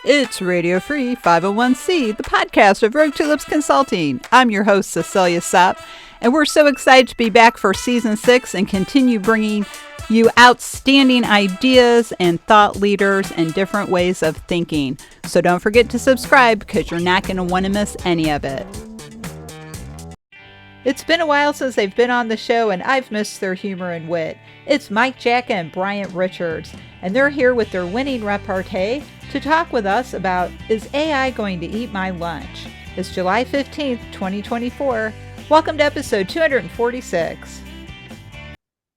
It's Radio Free 501c, the podcast of Rogue Tulips Consulting. I'm your host, Cecilia Sapp, and we're so excited to be back for Season 6 and continue bringing you outstanding ideas and thought leaders and different ways of thinking. So don't forget to subscribe because you're not going to want to miss any of it. It's been a while since they've been on the show, and I've missed their humor and wit. It's Mike Jacka and Bryant Richards, and they're here with their winning repartee to talk with us about, is AI going to eat my lunch? It's July 15th, 2024. Welcome to episode 246.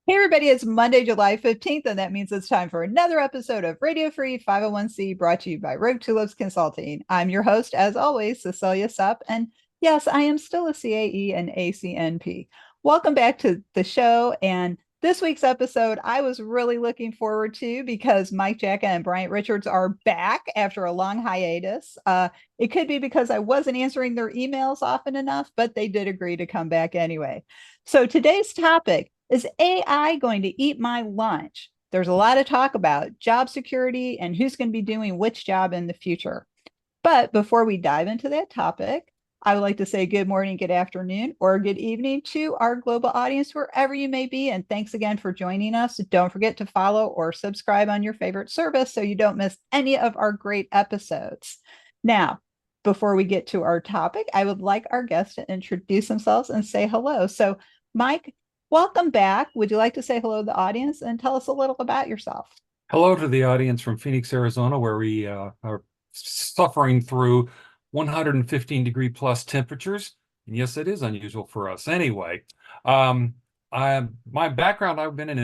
Hey everybody, it's Monday, July 15th, and that means it's time for another episode of Radio Free 501c, brought to you by Rogue Tulips Consulting. I'm your host, as always, Cecilia Supp, and yes, I am still a CAE and ACNP. Welcome back to the show, and this week's episode I was really looking forward to because Mike Jacka and Bryant Richards are back after a long hiatus. It could be because I wasn't answering their emails often enough, but they did agree to come back anyway. So today's topic is AI going to eat my lunch? There's a lot of talk about job security and who's going to be doing which job in the future. But before we dive into that topic, I would like to say good morning, good afternoon, or good evening to our global audience, wherever you may be. And thanks again for joining us. Don't forget to follow or subscribe on your favorite service so you don't miss any of our great episodes. Now, before we get to our topic, I would like our guests to introduce themselves and say hello. So, Mike, welcome back. Would you like to say hello to the audience and tell us a little about yourself? Hello to the audience from Phoenix, Arizona, where we are suffering through 115-degree plus temperatures. And yes, it is unusual for us. Anyway, my background, I was in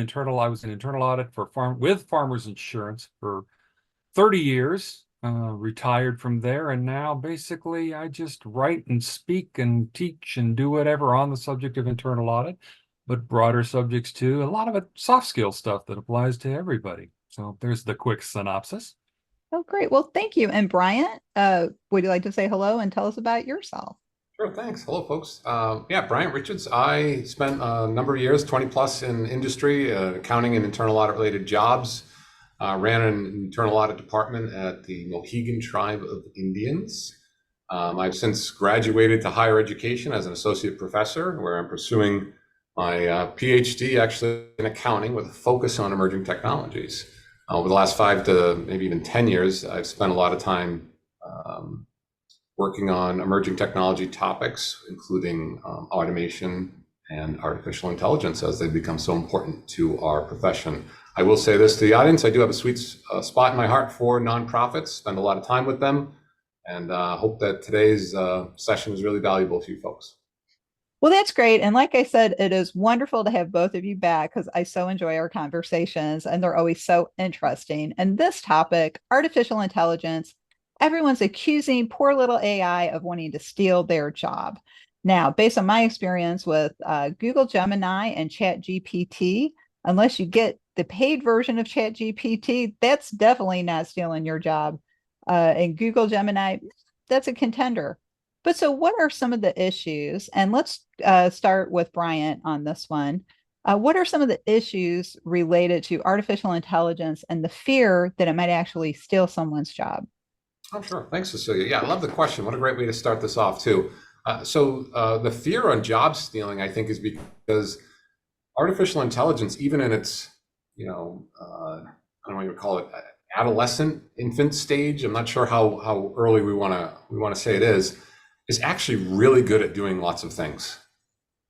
internal audit with Farmers Insurance for 30 years, retired from there. And now basically I just write and speak and teach and do whatever on the subject of internal audit, but broader subjects too. A lot of it soft skill stuff that applies to everybody. So there's the quick synopsis. Oh, great. Well, thank you. And Bryant, would you like to say hello and tell us about yourself? Sure, thanks. Hello, folks. Bryant Richards. I spent a number of years, 20 plus in industry, accounting and internal audit related jobs. Ran an internal audit department at the Mohegan Tribe of Indians. I've since graduated to higher education as an associate professor, where I'm pursuing my PhD actually in accounting with a focus on emerging technologies. Over the last 5 to maybe even 10 years, I've spent a lot of time working on emerging technology topics, including automation and artificial intelligence as they become so important to our profession. I will say this to the audience, I do have a sweet spot in my heart for nonprofits, spend a lot of time with them, and hope that today's session is really valuable to you folks. Well, that's great. And like I said, it is wonderful to have both of you back because I so enjoy our conversations and they're always so interesting. And this topic, artificial intelligence, everyone's accusing poor little AI of wanting to steal their job. Now, based on my experience with Google Gemini and ChatGPT, unless you get the paid version of ChatGPT, that's definitely not stealing your job. And Google Gemini, that's a contender. But so what are some of the issues? And let's start with Bryant on this one. What are some of the issues related to artificial intelligence and the fear that it might actually steal someone's job? Oh, sure. Thanks, Cecilia. Yeah, I love the question. What a great way to start this off, too. The fear on job stealing, I think, is because artificial intelligence, even in its, I don't know what you would call it, adolescent, infant stage, I'm not sure how early we want to say it is actually really good at doing lots of things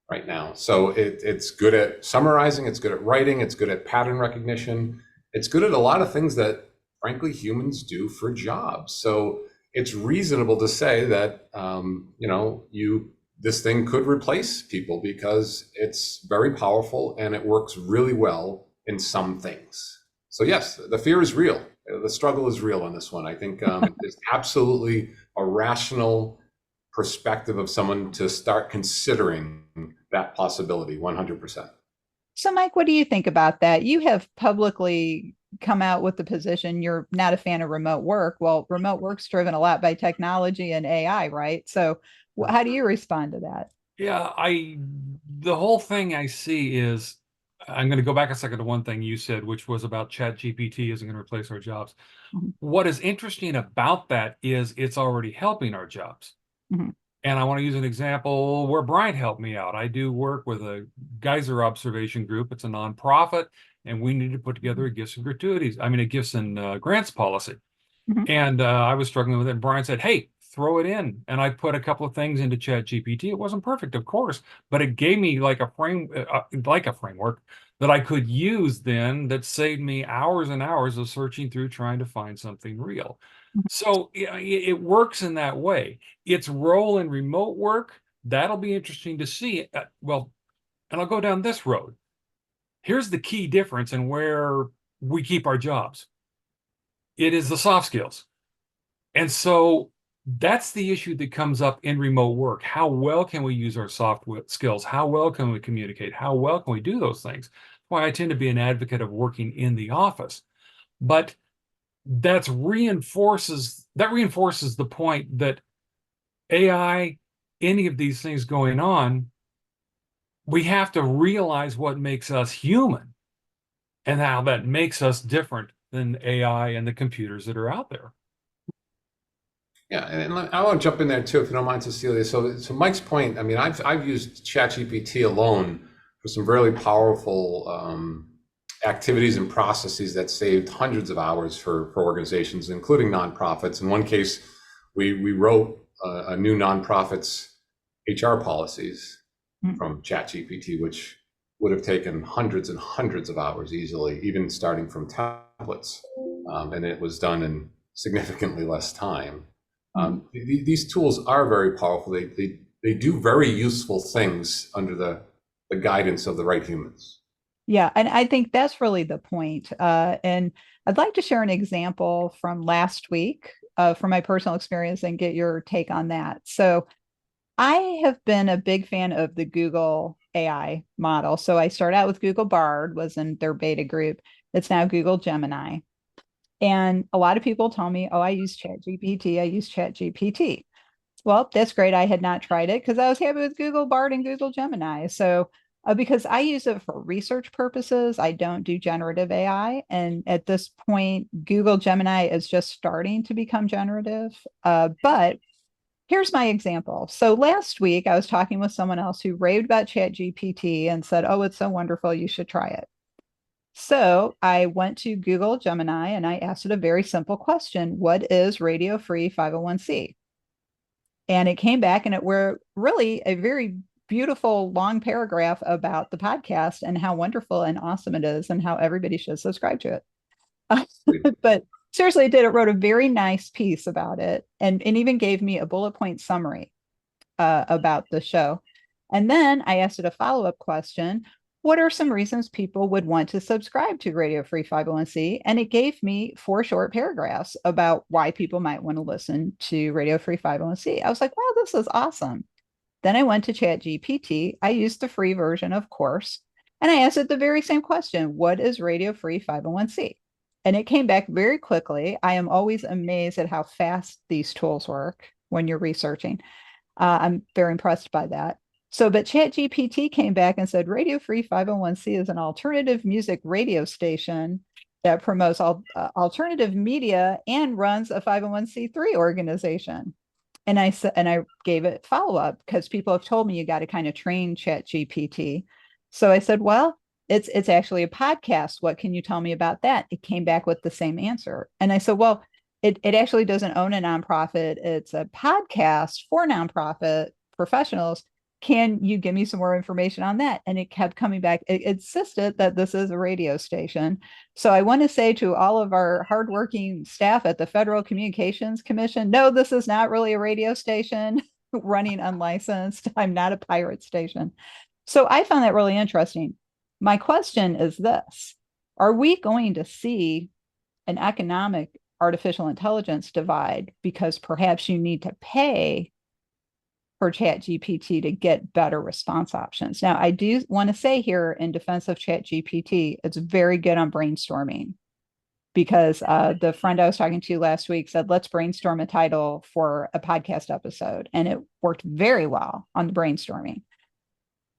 right now. So it's good at summarizing, it's good at writing, it's good at pattern recognition, it's good at a lot of things that, frankly, humans do for jobs. So it's reasonable to say that, this thing could replace people because it's very powerful and it works really well in some things. So yes, the fear is real. The struggle is real on this one. I think it's absolutely a rational perspective of someone to start considering that possibility 100%. So, Mike, what do you think about that? You have publicly come out with the position you're not a fan of remote work. Well, remote work's driven a lot by technology and AI, right? So how do you respond to that? Yeah, the whole thing I see is I'm going to go back a second to one thing you said, which was about ChatGPT isn't going to replace our jobs. Mhm. What is interesting about that is it's already helping our jobs. Mhm. And I want to use an example where Bryant helped me out. I do work with a geyser observation group. It's a nonprofit, and we need to put together a gifts and gratuities. I mean, a gifts and grants policy. Mhm. And I was struggling with it. And Brian said, "Hey, throw it in." And I put a couple of things into ChatGPT. It wasn't perfect, of course, but it gave me like a framework that I could use then that saved me hours and hours of searching through trying to find something real. So yeah, it works in that way. Its role in remote work, that'll be interesting to see. Well, and I'll go down this road. Here's the key difference in where we keep our jobs. It is the soft skills. And so that's the issue that comes up in remote work. How well can we use our soft skills? How well can we communicate? How well can we do those things? Why I tend to be an advocate of working in the office. But that reinforces the point that AI, any of these things going on, we have to realize what makes us human and how that makes us different than AI and the computers that are out there. Yeah, and I want to jump in there too, if you don't mind, Cecilia. So Mike's point. I mean, I've used ChatGPT alone for some really powerful activities and processes that saved hundreds of hours for organizations, including nonprofits. In one case, we wrote a new nonprofit's HR policies from ChatGPT, which would have taken hundreds and hundreds of hours easily, even starting from templates, and it was done in significantly less time. These tools are very powerful. They do very useful things under the guidance of the right humans. Yeah, and I think that's really the point. And I'd like to share an example from last week from my personal experience and get your take on that. So I have been a big fan of the Google AI model. So I started out with Google Bard, was in their beta group. It's now Google Gemini. And a lot of people tell me, oh, I use ChatGPT. I use ChatGPT. Well, that's great. I had not tried it because I was happy with Google Bard and Google Gemini. So, because I use it for research purposes, I don't do generative AI. And at this point, Google Gemini is just starting to become generative. But here's my example. So last week, I was talking with someone else who raved about ChatGPT and said, oh, it's so wonderful. You should try it. So I went to Google Gemini and I asked it a very simple question. What is Radio Free 501c? And it came back and it were really a very beautiful long paragraph about the podcast and how wonderful and awesome it is and how everybody should subscribe to it. But seriously, it did. It wrote a very nice piece about it and even gave me a bullet point summary about the show. And then I asked it a follow-up question. What are some reasons people would want to subscribe to Radio Free 501c? And it gave me 4 short paragraphs about why people might want to listen to Radio Free 501c. I was like, wow, this is awesome. Then I went to ChatGPT. I used the free version, of course. And I asked it the very same question. What is Radio Free 501c? And it came back very quickly. I am always amazed at how fast these tools work when you're researching. I'm very impressed by that. So, but ChatGPT came back and said Radio Free 501c is an alternative music radio station that promotes alternative media and runs a 501c3 organization. And I gave it follow up because people have told me you got to kind of train ChatGPT. So I said, well, it's actually a podcast. What can you tell me about that? It came back with the same answer. And I said, well, it actually doesn't own a nonprofit. It's a podcast for nonprofit professionals. Can you give me some more information on that? And it kept coming back. It insisted that this is a radio station. So I want to say to all of our hardworking staff at the Federal Communications Commission, no, this is not really a radio station running unlicensed. I'm not a pirate station. So I found that really interesting. My question is this: are we going to see an economic artificial intelligence divide because perhaps you need to pay for ChatGPT to get better response options? Now, I do want to say here in defense of ChatGPT, it's very good on brainstorming because the friend I was talking to last week said, let's brainstorm a title for a podcast episode. And it worked very well on the brainstorming.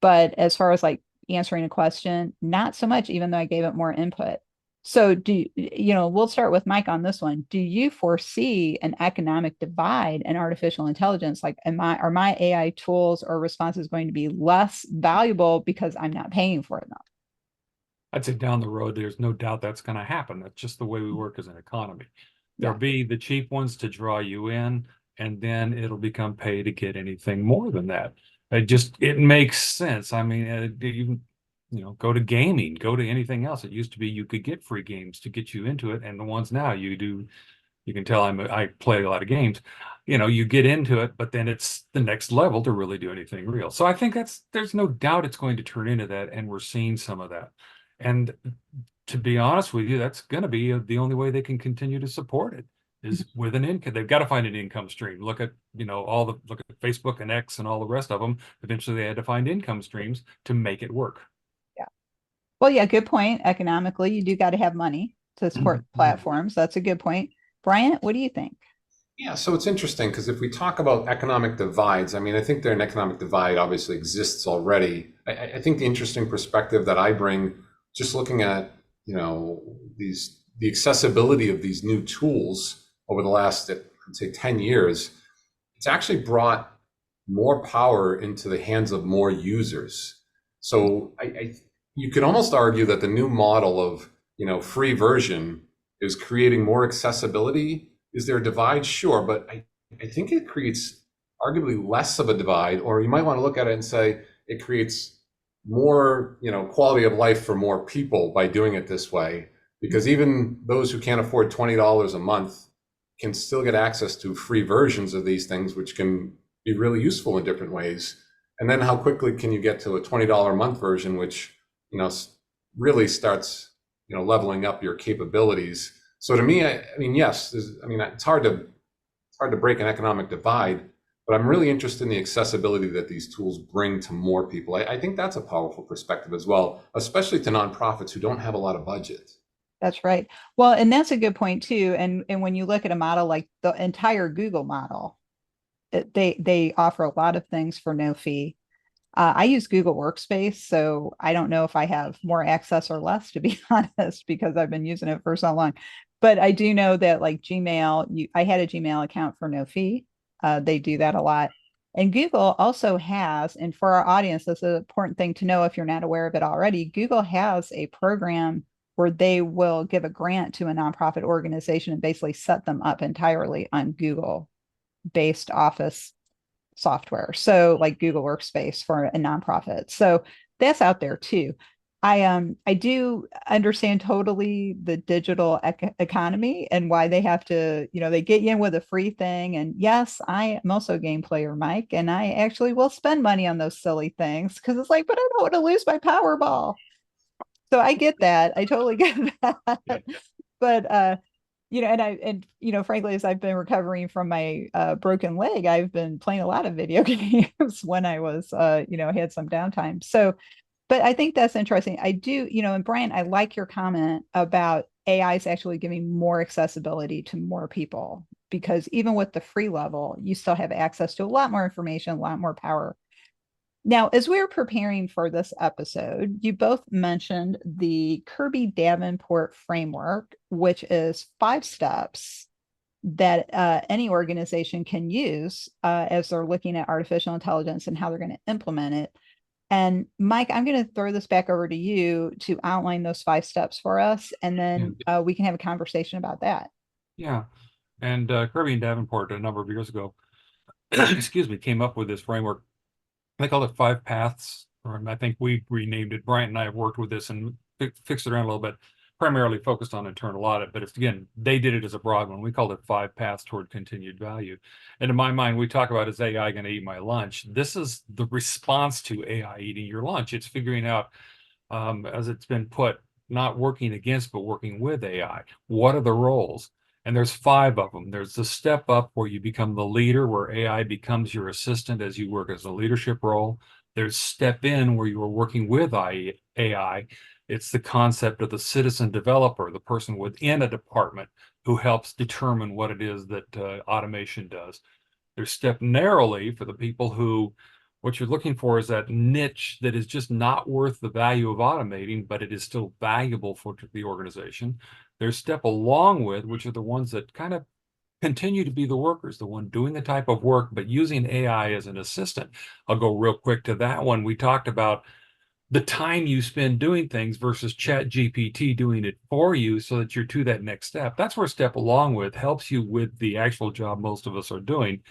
But as far as like answering a question. Not so much, even though I gave it more input. So we'll start with Mike on this one. Do you foresee an economic divide in artificial intelligence? Like, are my AI tools or responses going to be less valuable because I'm not paying for them? I'd say down the road, there's no doubt that's going to happen. That's just the way we work as an economy. There'll be the cheap ones to draw you in, and then it'll become pay to get anything more than that. It makes sense. I mean, go to gaming, go to anything else. It used to be you could get free games to get you into it, and the ones now you do, you can tell I play a lot of games. You get into it, but then it's the next level to really do anything real. So I think there's no doubt it's going to turn into that, and we're seeing some of that. And to be honest with you, that's going to be the only way they can continue to support it is with an income. They've got to find an income stream. Look at Facebook and X and all the rest of them. Eventually, they had to find income streams to make it work. Yeah. Well, yeah, good point. Economically, you do got to have money to support platforms. That's a good point. Bryant, what do you think? Yeah, so it's interesting because if we talk about economic divides, I mean, I think an economic divide obviously exists already. I think the interesting perspective that I bring, just looking at the accessibility of these new tools over the last, I'd say, 10 years, it's actually brought more power into the hands of more users. So you could almost argue that the new model of free version is creating more accessibility. Is there a divide? Sure, but I think it creates arguably less of a divide, or you might want to look at it and say it creates more quality of life for more people by doing it this way, because even those who can't afford $20 a month can still get access to free versions of these things, which can be really useful in different ways. And then how quickly can you get to a $20 a month version, which really starts leveling up your capabilities. So to me, I mean, yes, it's hard to break an economic divide, but I'm really interested in the accessibility that these tools bring to more people. I think that's a powerful perspective as well, especially to nonprofits who don't have a lot of budget. That's right. Well, and that's a good point too. And when you look at a model like the entire Google model, they offer a lot of things for no fee. I use Google Workspace, so I don't know if I have more access or less, to be honest, because I've been using it for so long. But I do know that like Gmail, I had a Gmail account for no fee. They do that a lot. And Google also has, and for our audience, this is an important thing to know if you're not aware of it already, Google has a program where they will give a grant to a nonprofit organization and basically set them up entirely on Google-based Office software. So like Google Workspace for a nonprofit. So that's out there too. I do understand totally the digital economy and why they have to, they get you in with a free thing. And yes, I am also a game player, Mike, and I actually will spend money on those silly things because it's like, but I don't want to lose my Powerball. So I get that. I totally get that. But frankly, as I've been recovering from my broken leg, I've been playing a lot of video games when I was, had some downtime. So, but I think that's interesting. I do, and Brian, I like your comment about AI is actually giving more accessibility to more people, because even with the free level, you still have access to a lot more information, a lot more power. Now, as we were preparing for this episode, you both mentioned the Kirby Davenport Framework, which is 5 steps that any organization can use as they're looking at artificial intelligence and how they're going to implement it. And Mike, I'm going to throw this back over to you to outline those 5 steps for us, and then we can have a conversation about that. Yeah. And Kirby and Davenport a number of years ago, excuse me, came up with this framework. They called it 5 paths, or I think we renamed it. Bryant and I have worked with this and fixed it around a little bit, primarily focused on internal audit. But again, they did it as a broad one. We called it 5 paths toward continued value. And in my mind, we talk about, is AI going to eat my lunch? This is the response to AI eating your lunch. It's figuring out, as it's been put, not working against, but working with AI. What are the roles? And there's 5 of them. There's the step up where you become the leader, where AI becomes your assistant as you work as a leadership role. There's step in where you are working with AI. It's the concept of the citizen developer, the person within a department who helps determine what it is that automation does. There's step narrowly for the people who What you're looking for is that niche that is just not worth the value of automating, but it is still valuable for the organization. There's step along with, which are the ones that kind of continue to be the workers, the one doing the type of work, but using AI as an assistant. I'll go real quick to that one. We talked about the time you spend doing things versus Chat GPT doing it for you so that you're to that next step. That's where step along with helps you with the actual job most of us are doing.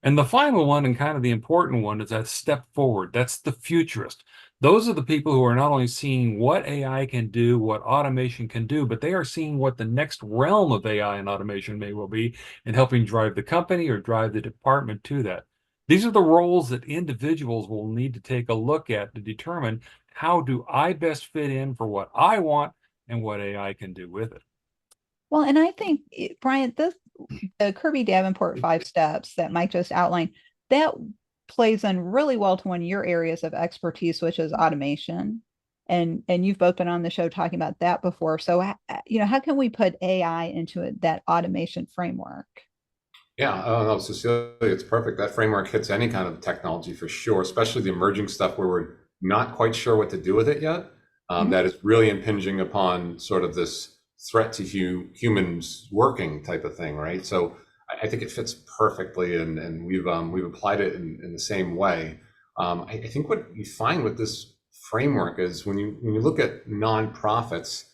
And the final one, and kind of the important one, is that step forward. That's the futurist. Those are the people who are not only seeing what AI can do, what automation can do, but they are seeing what the next realm of AI and automation may well be, and helping drive the company or drive the department to that. These are the roles that individuals will need to take a look at to determine how do I best fit in for what I want and what AI can do with it. Well, and I think, Bryant, the Kirby Davenport 5 steps that Mike just outlined, that plays in really well to one of your areas of expertise, which is automation. And you've both been on the show talking about that before. So, how can we put AI into that automation framework? Yeah, oh no, Cecilia, it's perfect. That framework hits any kind of technology for sure, especially the emerging stuff where we're not quite sure what to do with it yet. That is really impinging upon sort of this threat to humans working type of thing, right? So I think it fits perfectly, and we've applied it in the same way. I think what you find with this framework is when you look at nonprofits,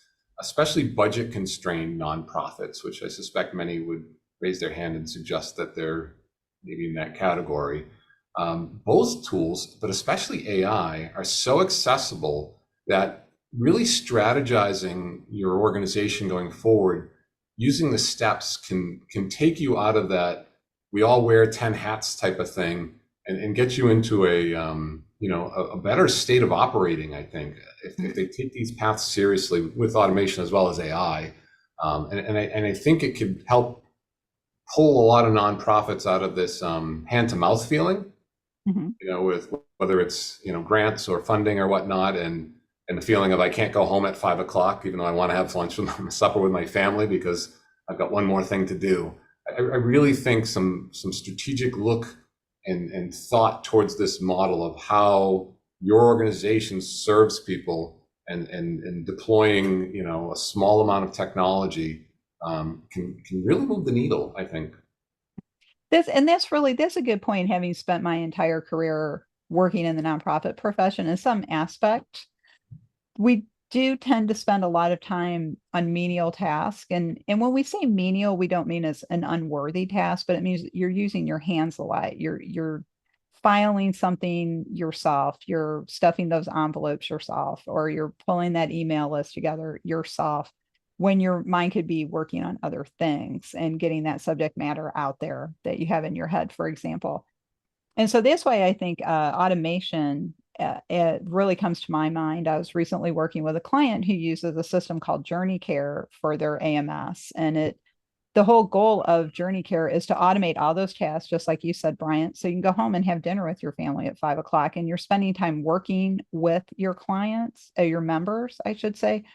especially budget constrained nonprofits, which I suspect many would raise their hand and suggest that they're maybe in that category. Both tools, but especially AI, are so accessible that really strategizing your organization going forward using the steps can take you out of that we all wear 10 hats type of thing and get you into a better state of operating. I think if they take these paths seriously with automation as well as AI, and I think it could help pull a lot of nonprofits out of this hand to mouth feeling, with whether it's grants or funding or whatnot, and the feeling of I can't go home at 5 o'clock, even though I want to have lunch with supper with my family because I've got one more thing to do. I really think some strategic look and thought towards this model of how your organization serves people and deploying a small amount of technology can really move the needle, I think. That's a good point. Having spent my entire career working in the nonprofit profession, in some aspect, we do tend to spend a lot of time on menial tasks. And when we say menial, we don't mean as an unworthy task, but it means you're using your hands a lot. You're filing something yourself, you're stuffing those envelopes yourself, or you're pulling that email list together yourself, when your mind could be working on other things and getting that subject matter out there that you have in your head, for example. And so that's why I think automation, it really comes to my mind. I was recently working with a client who uses a system called Journey Care for their AMS. And the whole goal of Journey Care is to automate all those tasks, just like you said, Bryant. So you can go home and have dinner with your family at 5 o'clock, and you're spending time working with your clients, your members, I should say,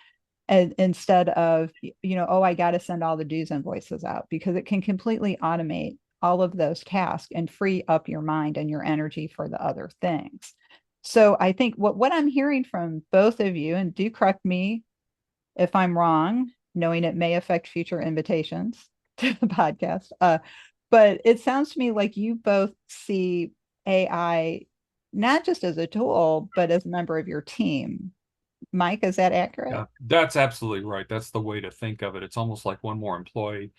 and instead of, I got to send all the dues invoices out, because it can completely automate all of those tasks and free up your mind and your energy for the other things. So I think what I'm hearing from both of you, and do correct me if I'm wrong, knowing it may affect future invitations to the podcast, but it sounds to me like you both see AI not just as a tool, but as a member of your team. Mike, is that accurate? Yeah, that's absolutely right. That's the way to think of it. It's almost like one more employee,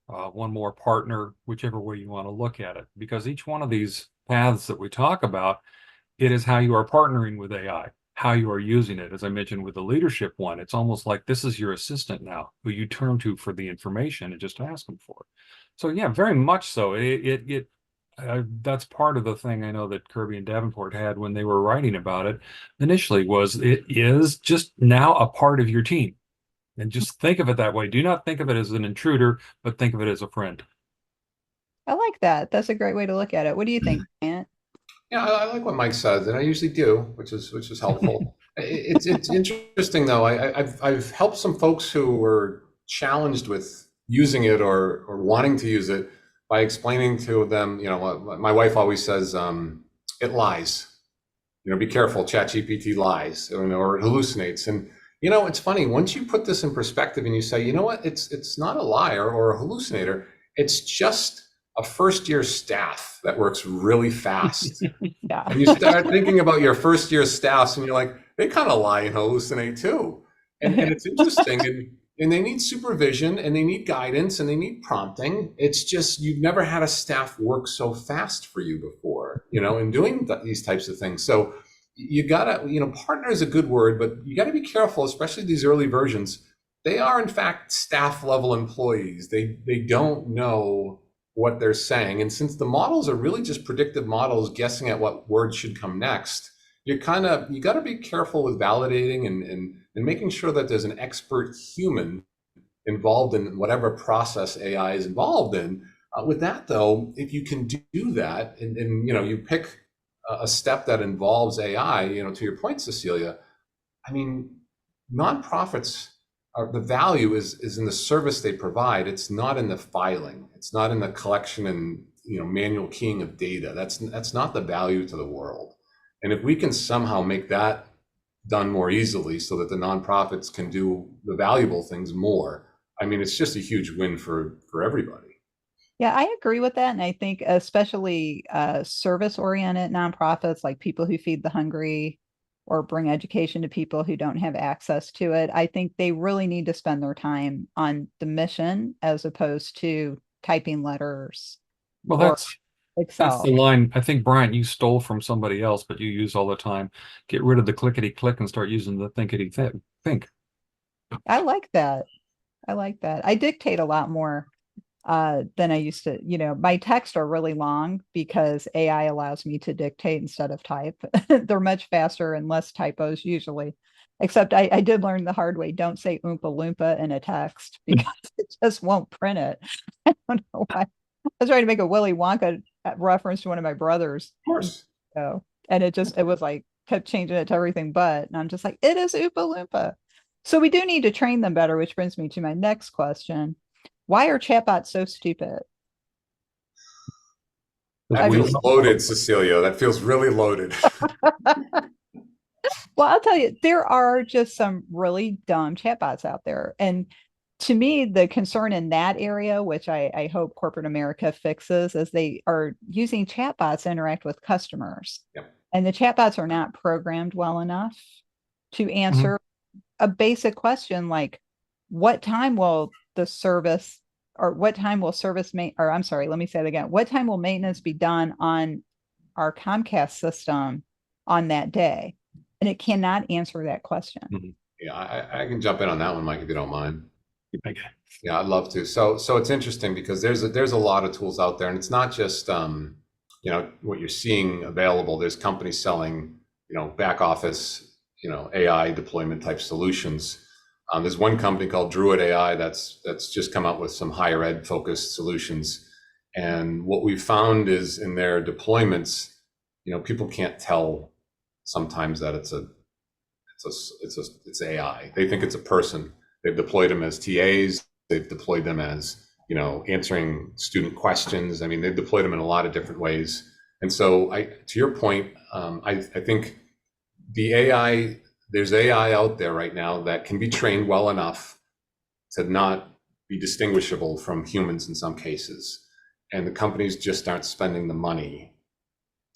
one more partner, whichever way you want to look at it, because each one of these paths that we talk about, it is how you are partnering with AI, how you are using it. As I mentioned with the leadership one, it's almost like this is your assistant now, who you turn to for the information and just ask them for it. So yeah, very much so. That's part of the thing I know that Kirby and Davenport had when they were writing about it initially, was it is just now a part of your team. And just think of it that way. Do not think of it as an intruder, but think of it as a friend. I like that. That's a great way to look at it. What do you think, Grant? Yeah, I like what Mike says, and I usually do, which is helpful. It's interesting though. I've helped some folks who were challenged with using it or wanting to use it by explaining to them. My wife always says, it lies. Be careful. ChatGPT lies, or it hallucinates. And it's funny, once you put this in perspective and you say, you know what, it's not a liar or a hallucinator. It's just a first year staff that works really fast. Yeah. And you start thinking about your first year staffs and you're like, they kind of lie and hallucinate too. And it's interesting. And they need supervision and they need guidance and they need prompting. It's just, you've never had a staff work so fast for you before, in doing these types of things. So you gotta, partner is a good word, but you gotta be careful, especially these early versions. They are in fact staff level employees. They don't know what they're saying. And since the models are really just predictive models guessing at what words should come next, you got to be careful with validating and making sure that there's an expert human involved in whatever process AI is involved in. With that though, if you can do that and you pick a step that involves AI, to your point, Cecilia, I mean, nonprofits the value is in the service they provide. It's not in the filing. It's not in the collection and manual keying of data. That's not the value to the world. And if we can somehow make that done more easily so that the nonprofits can do the valuable things more, I mean, it's just a huge win for everybody. Yeah, I agree with that. And I think especially service-oriented nonprofits like people who feed the hungry or bring education to people who don't have access to it, I think they really need to spend their time on the mission as opposed to typing letters Well, or that's Excel. the line I think, Bryant, you stole from somebody else, but you use all the time. Get rid of the clickety click and start using the thinkety think. I like that. I like that. I dictate a lot more than I used to. My texts are really long because AI allows me to dictate instead of type. They're much faster and less typos usually. Except I did learn the hard way. Don't say Oompa Loompa in a text because it just won't print it. I don't know why. I was trying to make a Willy Wonka reference to one of my brothers. Of course. And it was like kept changing it to everything but. And I'm just like, it is Oompa Loompa. So we do need to train them better, which brings me to my next question. Why are chatbots so stupid? That feels loaded, Cecilia. That feels really loaded. Well, I'll tell you, there are just some really dumb chatbots out there. And to me, the concern in that area, which I hope corporate America fixes, is they are using chatbots to interact with customers. Yep. And the chatbots are not programmed well enough to answer a basic question like, what time will the service or what time will I'm sorry, let me say it again. What time will maintenance be done on our Comcast system on that day? And it cannot answer that question. Yeah, I can jump in on that one, Mike, if you don't mind. Okay. Yeah, I'd love to. So it's interesting because there's a lot of tools out there, and it's not just what you're seeing available. There's companies selling back office AI deployment type solutions. There's one company called Druid AI that's just come out with some higher ed focused solutions, and what we found is in their deployments, people can't tell sometimes that it's AI. They think it's a person. They've deployed them as TAs. They've deployed them as, answering student questions. I mean, they've deployed them in a lot of different ways. And so to your point, I think there's AI out there right now that can be trained well enough to not be distinguishable from humans in some cases. And the companies just aren't spending the money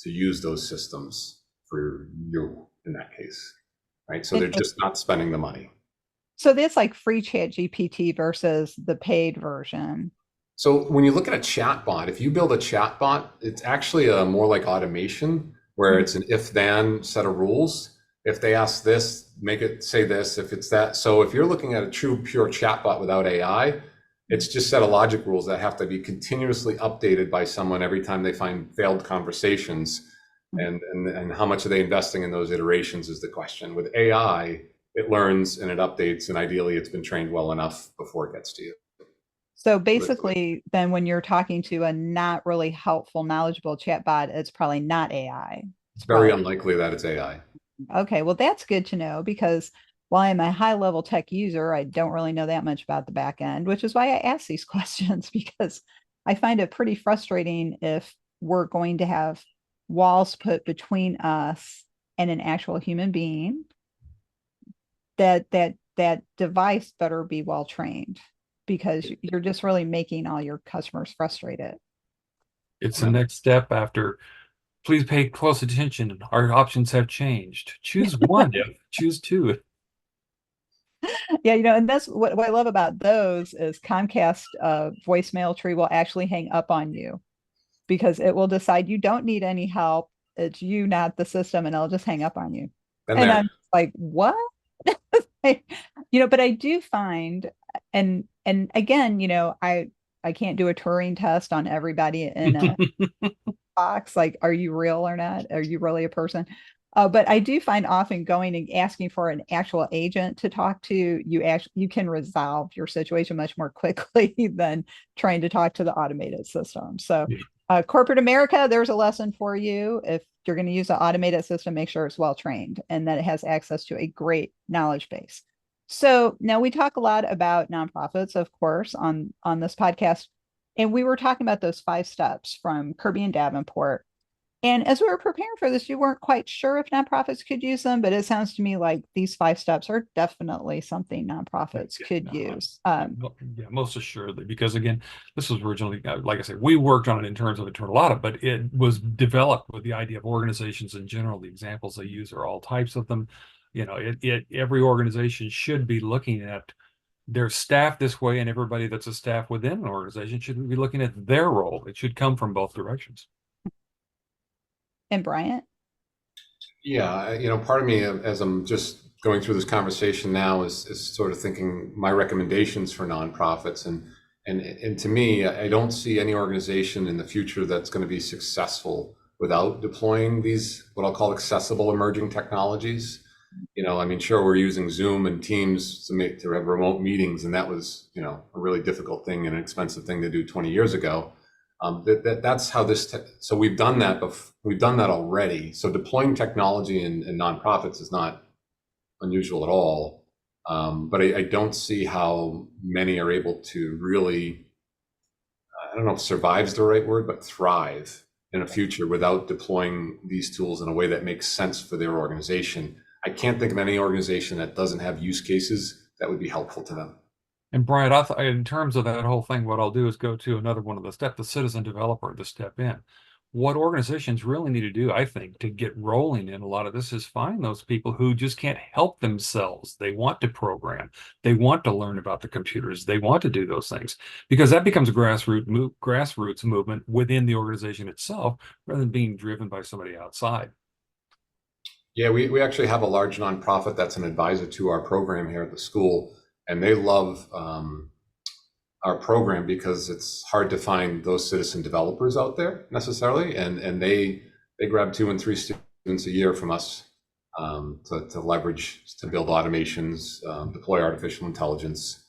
to use those systems for you in that case, right? So they're just not spending the money. So that's like free ChatGPT versus the paid version. So when you look at a chatbot, if you build a chatbot, it's actually more like automation where it's an if-then set of rules. If they ask this, make it say this, if it's that. So if you're looking at a true pure chatbot without AI, it's just set of logic rules that have to be continuously updated by someone every time they find failed conversations. And how much are they investing in those iterations is the question. With AI, it learns and it updates, and ideally it's been trained well enough before it gets to you. So basically, then when you're talking to a not really helpful, knowledgeable chatbot, it's probably not AI. It's very unlikely that it's AI. Okay, well, that's good to know because while I'm a high level tech user, I don't really know that much about the back end, which is why I ask these questions because I find it pretty frustrating if we're going to have walls put between us and an actual human being, that device better be well trained, because you're just really making all your customers frustrated. It's the next step after. Please pay close attention. Our options have changed. Choose one if, choose two. Yeah, and that's what I love about those is Comcast voicemail tree will actually hang up on you, because it will decide you don't need any help. It's you, not the system, and it'll just hang up on you. Been And there. I'm like, what? But I do find, and again, I can't do a Turing test on everybody in a box. Like, are you real or not? Are you really a person? But I do find often going and asking for an actual agent to talk to, you can resolve your situation much more quickly than trying to talk to the automated system. So corporate America, there's a lesson for you. If you're going to use an automated system, make sure it's well trained and that it has access to a great knowledge base. So now we talk a lot about nonprofits, of course, on this podcast. And we were talking about those 5 steps from Kirby and Davenport. And as we were preparing for this, you weren't quite sure if nonprofits could use them, but it sounds to me like these 5 steps are definitely something nonprofits could use. Most assuredly, because again, this was originally, like I said, we worked on it in terms of internal audit, but it was developed with the idea of organizations in general. The examples they use are all types of them. Every organization should be looking at their staff this way, and everybody that's a staff within an organization should be looking at their role. It should come from both directions. And Bryant? Yeah, part of me, as I'm just going through this conversation now, is sort of thinking my recommendations for nonprofits, and to me, I don't see any organization in the future that's going to be successful without deploying these, what I'll call accessible emerging technologies. Sure, we're using Zoom and Teams to have remote meetings, and that was, a really difficult thing and an expensive thing to do 20 years ago. That's how so we've done that, but we've done that already. So deploying technology in nonprofits is not unusual at all. But I don't see how many are able to really, I don't know if survive is the right word, but thrive in a future without deploying these tools in a way that makes sense for their organization. I can't think of any organization that doesn't have use cases that would be helpful to them. And Brian, in terms of that whole thing, what I'll do is go to another one of the steps, the citizen developer, to step in. What organizations really need to do, I think, to get rolling in a lot of this is find those people who just can't help themselves. They want to program. They want to learn about the computers. They want to do those things, because that becomes a grassroots movement within the organization itself, rather than being driven by somebody outside. Yeah, we actually have a large nonprofit that's an advisor to our program here at the school, and they love our program because it's hard to find those citizen developers out there necessarily, and they grab 2 and 3 students a year from us to leverage, to build automations, deploy artificial intelligence,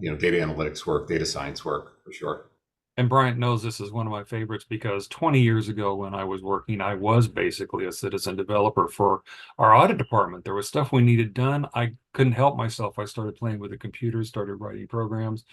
data analytics work, data science work, for sure. And Bryant knows this is one of my favorites, because 20 years ago when I was working, I was basically a citizen developer for our audit department. There was stuff we needed done. I couldn't help myself. I started playing with the computers, started writing programs.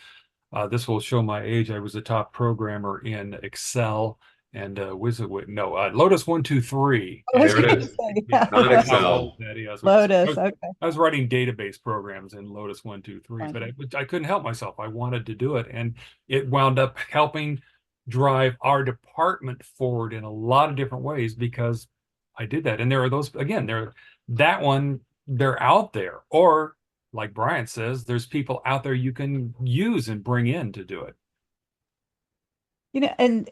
This will show my age. I was a top programmer in Excel and Lotus 123. There it is. Not Excel. Lotus. Okay. I was writing database programs in Lotus 123, but I couldn't help myself. I wanted to do it, and it wound up helping drive our department forward in a lot of different ways because I did that. And there are those, again, they're out there, or like Brian says, there's people out there you can use and bring in to do it. And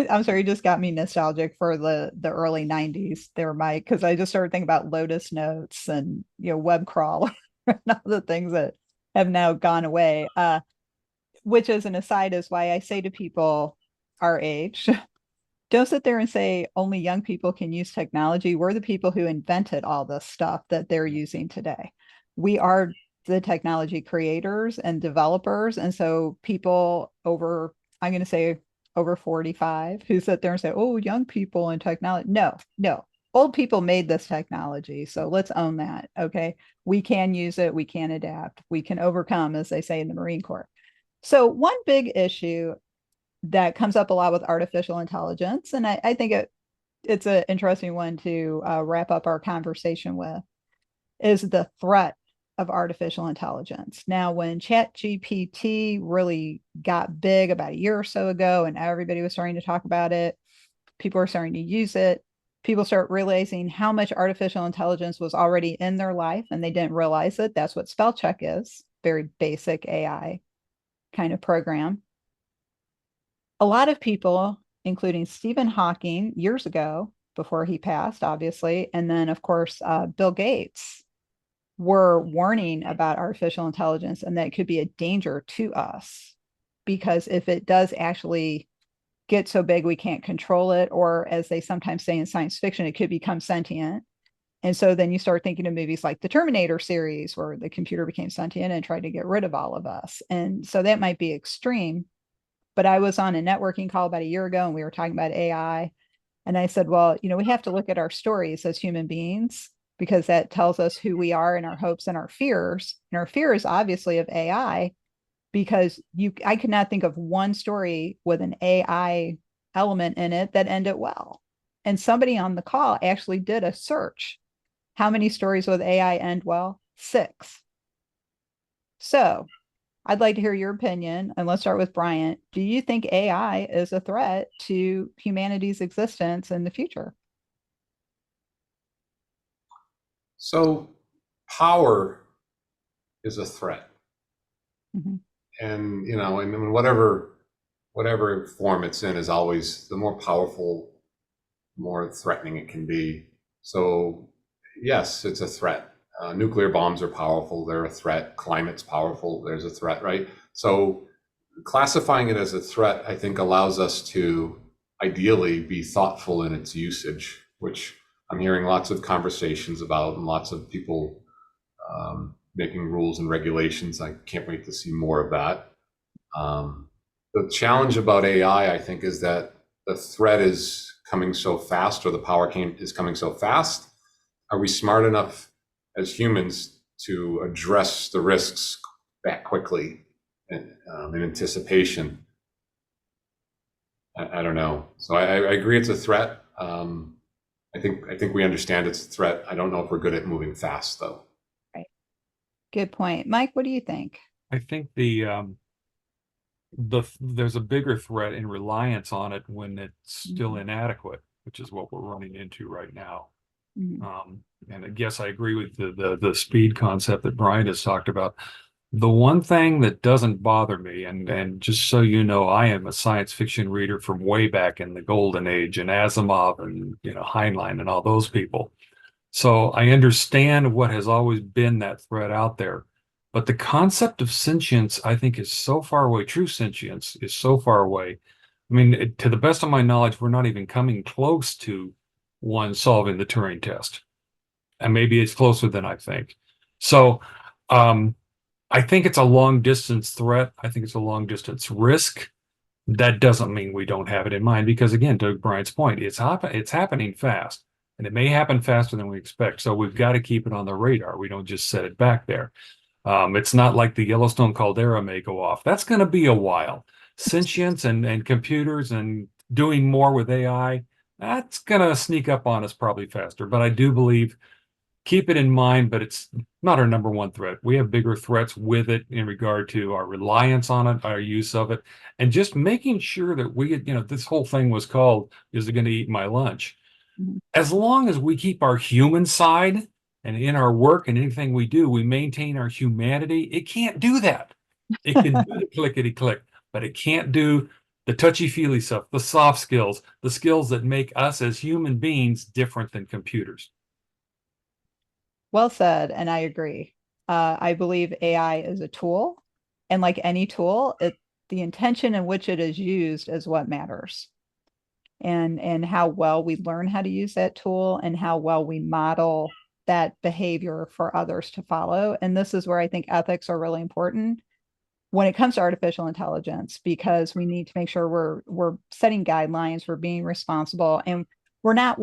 I'm sorry, you just got me nostalgic for the early 90s there, Mike, because I just started thinking about Lotus Notes and web crawl and all the things that have now gone away, which, as an aside, is why I say to people our age, don't sit there and say only young people can use technology. We're the people who invented all this stuff that they're using today. We are the technology creators and developers, and so people over, I'm going to say over 45, who sit there and say, oh, young people and technology. No, old people made this technology. So let's own that. Okay. We can use it. We can adapt. We can overcome, as they say in the Marine Corps. So one big issue that comes up a lot with artificial intelligence. And I think it's an interesting one to wrap up our conversation with, is the threat of artificial intelligence. Now, when ChatGPT really got big about a year or so ago, and everybody was starting to talk about it, people are starting to use it. People start realizing how much artificial intelligence was already in their life, and they didn't realize it. That's what spell check is, very basic AI kind of program. A lot of people, including Stephen Hawking years ago, before he passed, obviously, and then, of course, Bill Gates, were warning about artificial intelligence and that it could be a danger to us. Because if it does actually get so big we can't control it, or as they sometimes say in science fiction, it could become sentient. And so then you start thinking of movies like the Terminator series, where the computer became sentient and tried to get rid of all of us. And so that might be extreme. But I was on a networking call about a year ago and we were talking about AI. And I said, well, we have to look at our stories as human beings because that tells us who we are and our hopes and our fears. And our fear is obviously of AI, because I could not think of one story with an AI element in it that ended well. And somebody on the call actually did a search. How many stories with AI end well? 6. So I'd like to hear your opinion, and let's start with Bryant. Do you think AI is a threat to humanity's existence in the future? So power is a threat. Mhm. And, and whatever form it's in is always the more powerful, more threatening it can be. So yes, it's a threat. Nuclear bombs are powerful. They're a threat. Climate's powerful. There's a threat, right? So classifying it as a threat, I think, allows us to ideally be thoughtful in its usage, which I'm hearing lots of conversations about and lots of people making rules and regulations. I can't wait to see more of that. The challenge about AI, I think, is that the threat is coming so fast, or the power is coming so fast. Are we smart enough as humans to address the risks that quickly in anticipation? I don't know. So I agree it's a threat. I think we understand it's a threat. I don't know if we're good at moving fast, though. Right. Good point. Mike, what do you think? I think there's a bigger threat in reliance on it when it's still inadequate, which is what we're running into right now. And I guess I agree with the speed concept that Brian has talked about. The one thing that doesn't bother me, and just so you know, I am a science fiction reader from way back in the golden age, and Asimov and Heinlein and all those people. So I understand what has always been that threat out there. But the concept of sentience, I think, is so far away. True sentience is so far away. I mean, to the best of my knowledge, we're not even coming close to one solving the Turing test. And maybe it's closer than I think. So I think it's a long distance threat. I think it's a long distance risk. That doesn't mean we don't have it in mind, because again, to Brian's point, it's happening fast, and it may happen faster than we expect. So we've got to keep it on the radar. We don't just set it back there. It's not like the Yellowstone caldera may go off. That's going to be a while. Sentience and computers and doing more with AI, that's going to sneak up on us probably faster. But I do believe, keep it in mind, but it's not our number one threat. We have bigger threats with it in regard to our reliance on it, our use of it, and just making sure that this whole thing was called, "Is it going to eat my lunch?" As long as we keep our human side, and in our work and anything we do, we maintain our humanity, it can't do that. It can do the clickety click, but it can't do the touchy-feely stuff, the soft skills, the skills that make us as human beings different than computers. Well said, and I agree. I believe AI is a tool, and like any tool, the intention in which it is used is what matters, and how well we learn how to use that tool, and how well we model that behavior for others to follow. And this is where I think ethics are really important when it comes to artificial intelligence, because we need to make sure we're setting guidelines, we're being responsible, and we're not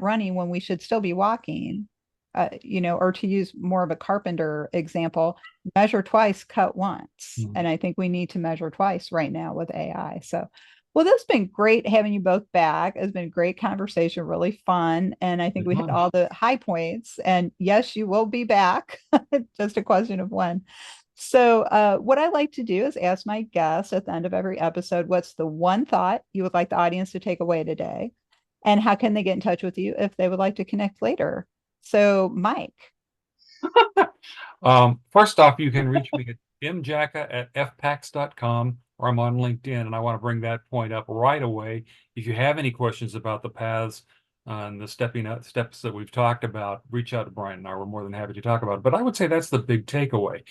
running when we should still be walking. or to use more of a carpenter example, measure twice, cut once. Mm. And I think we need to measure twice right now with AI. So, well, this has been great having you both back. It's been a great conversation, really fun. And I think we hit all the high points. And yes, you will be back. Just a question of when. So, what I like to do is ask my guests at the end of every episode, what's the one thought you would like the audience to take away today? And how can they get in touch with you if they would like to connect later? So, Mike. First off, you can reach me at mjacka@fpax.com, or I'm on LinkedIn, and I want to bring that point up right away. If you have any questions about the paths and the steps that we've talked about, reach out to Bryant and I. We're more than happy to talk about it. But I would say that's the big takeaway.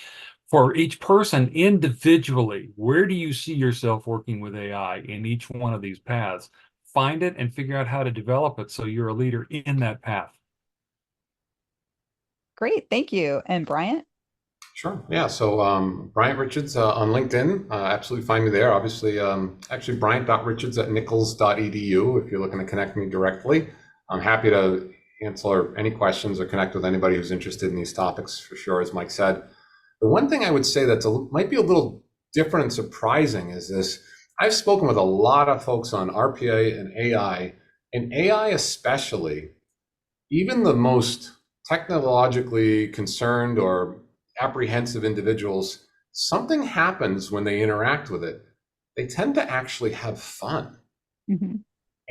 For each person individually, where do you see yourself working with AI in each one of these paths? Find it and figure out how to develop it so you're a leader in that path. Great. Thank you. And Bryant? Sure. Yeah. So Bryant Richards on LinkedIn. Absolutely find me there. Obviously, actually, bryant.richards@nichols.edu if you're looking to connect me directly. I'm happy to answer any questions or connect with anybody who's interested in these topics for sure, as Mike said. The one thing I would say that might be a little different and surprising is this. I've spoken with a lot of folks on RPA and AI especially, even the most technologically concerned or apprehensive individuals, something happens when they interact with it. They tend to actually have fun. Mm-hmm.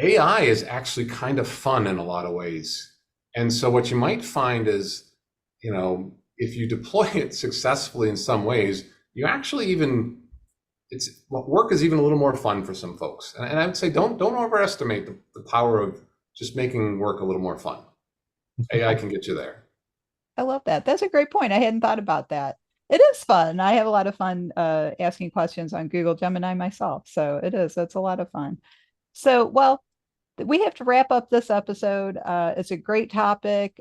AI is actually kind of fun in a lot of ways. And so what you might find is, if you deploy it successfully in some ways, you actually work is even a little more fun for some folks. And I would say don't overestimate the power of just making work a little more fun. AI can get you there. I love that. That's a great point. I hadn't thought about that. It is fun. I have a lot of fun asking questions on Google Gemini myself. So it's a lot of fun. So, well, we have to wrap up this episode. It's a great topic.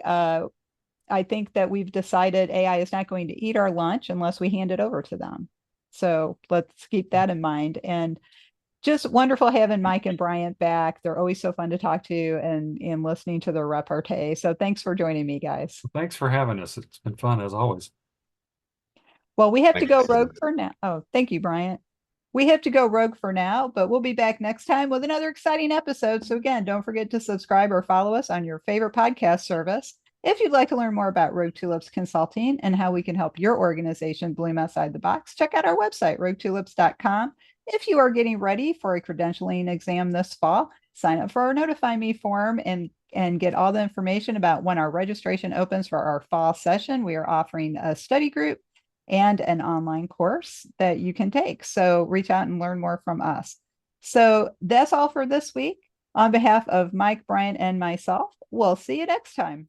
I think that we've decided AI is not going to eat our lunch unless we hand it over to them. So let's keep that in mind. And just wonderful having Mike and Bryant back. They're always so fun to talk to and listening to their repartee. So thanks for joining me, guys. Thanks for having us. It's been fun as always. Well, we have to go rogue for now. Oh, thank you, Bryant. We have to go rogue for now, but we'll be back next time with another exciting episode. So again, don't forget to subscribe or follow us on your favorite podcast service. If you'd like to learn more about Rogue Tulips Consulting and how we can help your organization bloom outside the box, check out our website, roguetulips.com. If you are getting ready for a credentialing exam this fall, sign up for our Notify Me form and get all the information about when our registration opens for our fall session. We are offering a study group and an online course that you can take. So reach out and learn more from us. So that's all for this week. On behalf of Mike, Bryant, and myself, we'll see you next time.